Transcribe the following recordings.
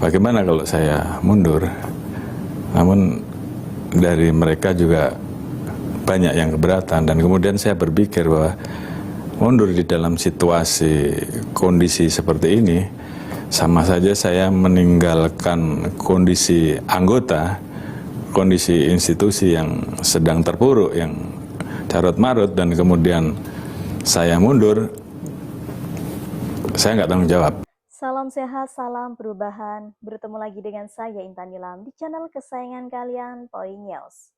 bagaimana kalau saya mundur? Namun dari mereka juga banyak yang keberatan, dan kemudian saya berpikir bahwa mundur di dalam situasi kondisi seperti ini sama saja saya meninggalkan kondisi anggota, kondisi institusi yang sedang terpuruk, yang carut marut, dan kemudian saya mundur, saya nggak tanggung jawab. Salam sehat, salam perubahan. Bertemu lagi dengan saya Intan Nilam di channel kesayangan kalian, Poi News.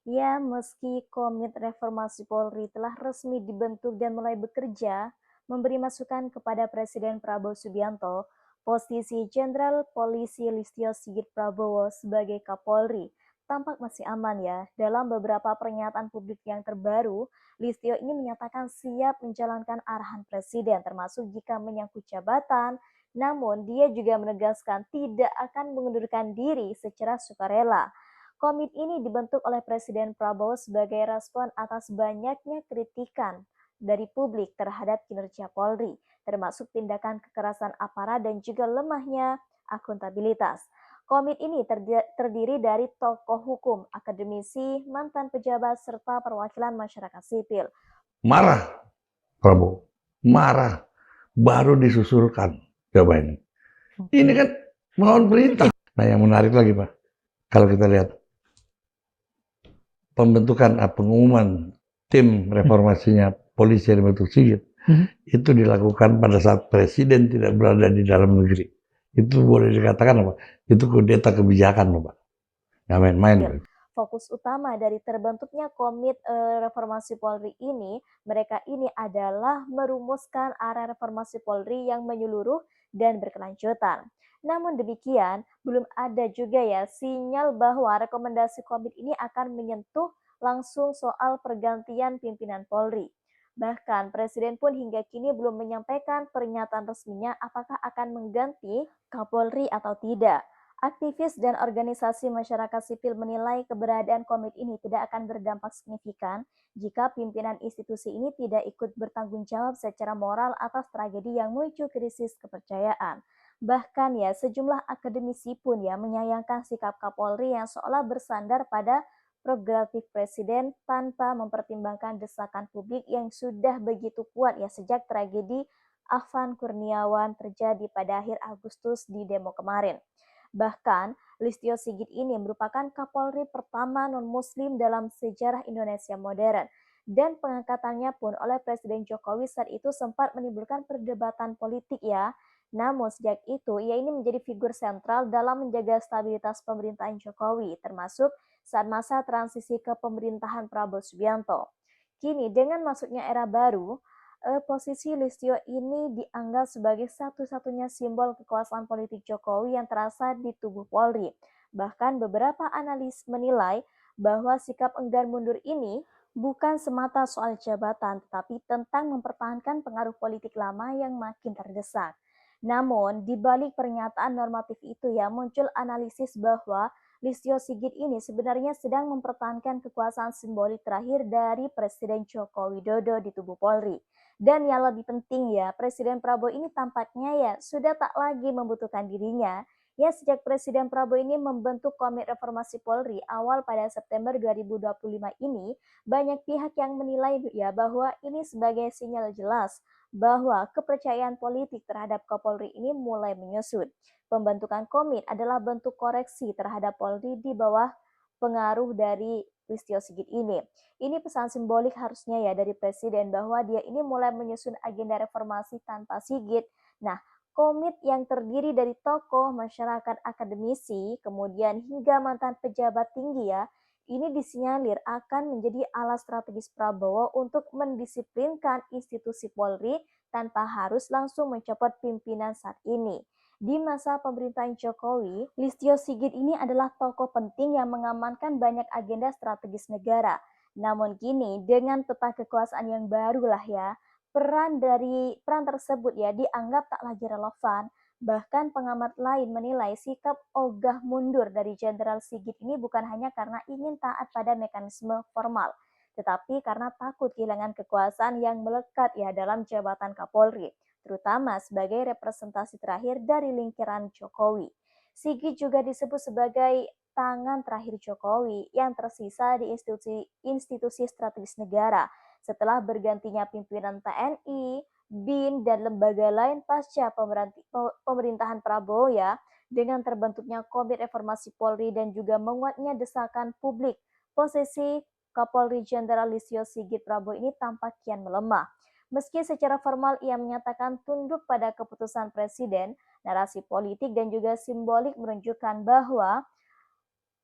Ya, meski Komite Reformasi Polri telah resmi dibentuk dan mulai bekerja, memberi masukan kepada Presiden Prabowo Subianto, posisi Jenderal Polisi Listio Sigit Prabowo sebagai Kapolri tampak masih aman ya. Dalam beberapa pernyataan publik yang terbaru, Listio ini menyatakan siap menjalankan arahan Presiden termasuk jika menyangkut jabatan, namun dia juga menegaskan tidak akan mengundurkan diri secara sukarela. Komite ini dibentuk oleh Presiden Prabowo sebagai respon atas banyaknya kritikan dari publik terhadap kinerja Polri, termasuk tindakan kekerasan aparat dan juga lemahnya akuntabilitas. Komite ini terdiri dari tokoh hukum, akademisi, mantan pejabat, serta perwakilan masyarakat sipil. Marah Prabowo, marah, baru disusulkan jawabannya. Ini kan melawan perintah. Nah, yang menarik lagi Pak, kalau kita lihat pembentukan pengumuman tim reformasinya polisi yang dibentuk Sigit itu dilakukan pada saat presiden tidak berada di dalam negeri. Itu boleh dikatakan apa? Itu kudeta kebijakan Pak. Nggak main-main. Fokus utama dari terbentuknya Komite Reformasi Polri ini, mereka ini adalah merumuskan arah reformasi Polri yang menyeluruh dan berkelanjutan. Namun demikian, belum ada juga ya sinyal bahwa rekomendasi komite ini akan menyentuh langsung soal pergantian pimpinan Polri. Bahkan Presiden pun hingga kini belum menyampaikan pernyataan resminya apakah akan mengganti Kapolri atau tidak. Aktivis dan organisasi masyarakat sipil menilai keberadaan komite ini tidak akan berdampak signifikan jika pimpinan institusi ini tidak ikut bertanggung jawab secara moral atas tragedi yang memicu krisis kepercayaan. Bahkan ya, sejumlah akademisi pun ya menyayangkan sikap Kapolri yang seolah bersandar pada prerogatif presiden tanpa mempertimbangkan desakan publik yang sudah begitu kuat ya sejak tragedi Afan Kurniawan terjadi pada akhir Agustus di demo kemarin. Bahkan, Listio Sigit ini merupakan Kapolri pertama non-Muslim dalam sejarah Indonesia modern. Dan pengangkatannya pun oleh Presiden Jokowi saat itu sempat menimbulkan perdebatan politik ya. Namun sejak itu, ia ini menjadi figur sentral dalam menjaga stabilitas pemerintahan Jokowi, termasuk saat masa transisi ke pemerintahan Prabowo Subianto. Kini dengan masuknya era baru, posisi Listio ini dianggap sebagai satu-satunya simbol kekuasaan politik Jokowi yang terasa di tubuh Polri. Bahkan beberapa analis menilai bahwa sikap enggan mundur ini bukan semata soal jabatan, tetapi tentang mempertahankan pengaruh politik lama yang makin terdesak. Namun, di balik pernyataan normatif itu ya muncul analisis bahwa Listio Sigit ini sebenarnya sedang mempertahankan kekuasaan simbolik terakhir dari Presiden Joko Widodo di tubuh Polri. Dan yang lebih penting ya, Presiden Prabowo ini tampaknya ya sudah tak lagi membutuhkan dirinya. Ya sejak Presiden Prabowo ini membentuk Komite Reformasi Polri awal pada September 2025 ini, banyak pihak yang menilai ya bahwa ini sebagai sinyal jelas bahwa kepercayaan politik terhadap Kapolri ini mulai menyusut. Pembentukan komite adalah bentuk koreksi terhadap Polri di bawah pengaruh dari Listio Sigit ini. Ini pesan simbolik harusnya ya dari Presiden bahwa dia ini mulai menyusun agenda reformasi tanpa Sigit. Nah, komite yang terdiri dari tokoh, masyarakat, akademisi, kemudian hingga mantan pejabat tinggi ya, ini disinyalir akan menjadi alat strategis Prabowo untuk mendisiplinkan institusi Polri tanpa harus langsung mencopot pimpinan saat ini. Di masa pemerintahan Jokowi, Listio Sigit ini adalah tokoh penting yang mengamankan banyak agenda strategis negara. Namun kini dengan peta kekuasaan yang barulah ya, peran tersebut ya dianggap tak lagi relevan. Bahkan pengamat lain menilai sikap ogah mundur dari Jenderal Sigit ini bukan hanya karena ingin taat pada mekanisme formal, tetapi karena takut kehilangan kekuasaan yang melekat ya dalam jabatan Kapolri, terutama sebagai representasi terakhir dari lingkaran Jokowi. Sigit juga disebut sebagai tangan terakhir Jokowi yang tersisa di institusi strategis negara setelah bergantinya pimpinan TNI, BIN, dan lembaga lain pasca pemerintahan Prabowo ya, dengan terbentuknya Komite Reformasi Polri dan juga menguatnya desakan publik. Posisi Kapolri Jenderal Listio Sigit Prabowo ini tampak kian melemah. Meski secara formal ia menyatakan tunduk pada keputusan Presiden, narasi politik dan juga simbolik menunjukkan bahwa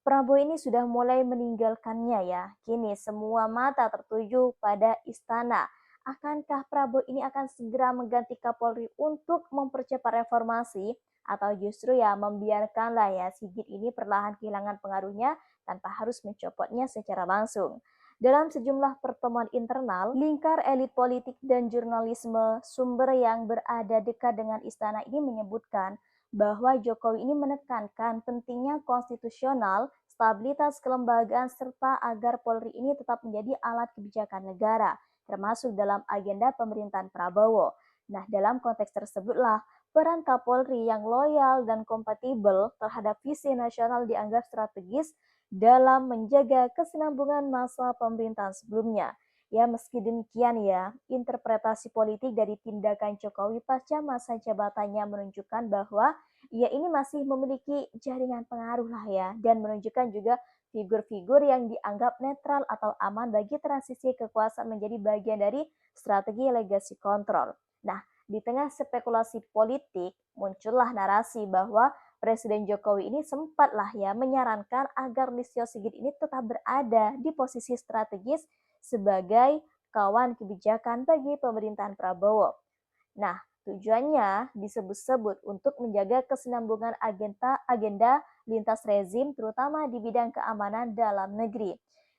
Prabowo ini sudah mulai meninggalkannya ya. Kini semua mata tertuju pada istana. Akankah Prabowo ini akan segera mengganti Kapolri untuk mempercepat reformasi? Atau justru ya membiarkanlah ya Sigit ini perlahan kehilangan pengaruhnya tanpa harus mencopotnya secara langsung. Dalam sejumlah pertemuan internal, lingkar elit politik dan jurnalisme, sumber yang berada dekat dengan istana ini menyebutkan bahwa Jokowi ini menekankan pentingnya konstitusional, stabilitas kelembagaan, serta agar Polri ini tetap menjadi alat kebijakan negara, termasuk dalam agenda pemerintahan Prabowo. Nah, dalam konteks tersebutlah, peran Kapolri yang loyal dan kompatibel terhadap visi nasional dianggap strategis dalam menjaga kesinambungan masa pemerintahan sebelumnya. Ya, meski demikian ya, interpretasi politik dari tindakan Jokowi pasca masa jabatannya menunjukkan bahwa ia ini masih memiliki jaringan pengaruh lah ya, dan menunjukkan juga figur-figur yang dianggap netral atau aman bagi transisi kekuasaan menjadi bagian dari strategi legasi kontrol. Nah, di tengah spekulasi politik, muncullah narasi bahwa Presiden Jokowi ini sempatlah ya menyarankan agar Listio Sigit ini tetap berada di posisi strategis sebagai kawan kebijakan bagi pemerintahan Prabowo. Nah, tujuannya disebut-sebut untuk menjaga kesinambungan agenda lintas rezim terutama di bidang keamanan dalam negeri.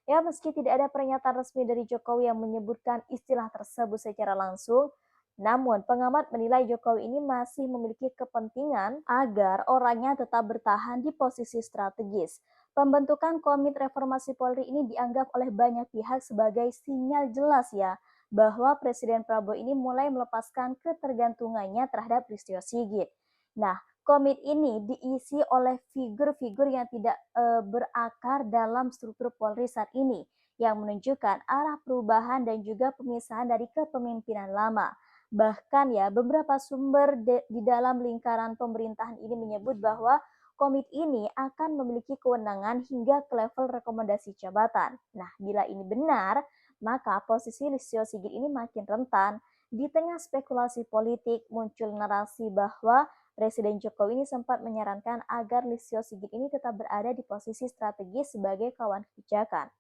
Ya, meski tidak ada pernyataan resmi dari Jokowi yang menyebutkan istilah tersebut secara langsung, namun pengamat menilai Jokowi ini masih memiliki kepentingan agar orangnya tetap bertahan di posisi strategis. Pembentukan Komite Reformasi Polri ini dianggap oleh banyak pihak sebagai sinyal jelas ya bahwa Presiden Prabowo ini mulai melepaskan ketergantungannya terhadap Listio Sigit. Nah, komite ini diisi oleh figur-figur yang tidak berakar dalam struktur Polri saat ini, yang menunjukkan arah perubahan dan juga pemisahan dari kepemimpinan lama. Bahkan ya, beberapa sumber di dalam lingkaran pemerintahan ini menyebut bahwa komite ini akan memiliki kewenangan hingga ke level rekomendasi jabatan. Nah, bila ini benar, maka posisi Listio Sigit ini makin rentan. Di tengah spekulasi politik, muncul narasi bahwa Presiden Jokowi ini sempat menyarankan agar Listio Sigit ini tetap berada di posisi strategis sebagai kawan kebijakan.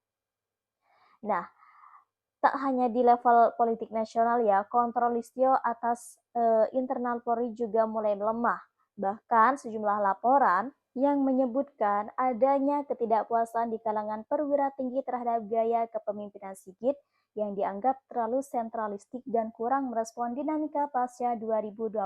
Nah, tak hanya di level politik nasional ya, kontrol Listio atas internal Polri juga mulai melemah. Bahkan sejumlah laporan yang menyebutkan adanya ketidakpuasan di kalangan perwira tinggi terhadap gaya kepemimpinan Sigit yang dianggap terlalu sentralistik dan kurang merespon dinamika pasca 2024.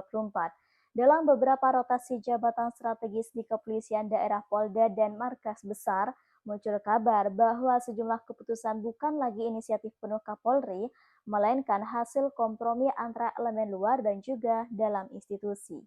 Dalam beberapa rotasi jabatan strategis di kepolisian daerah Polda dan markas besar, muncul kabar bahwa sejumlah keputusan bukan lagi inisiatif penuh Kapolri, melainkan hasil kompromi antara elemen luar dan juga dalam institusi.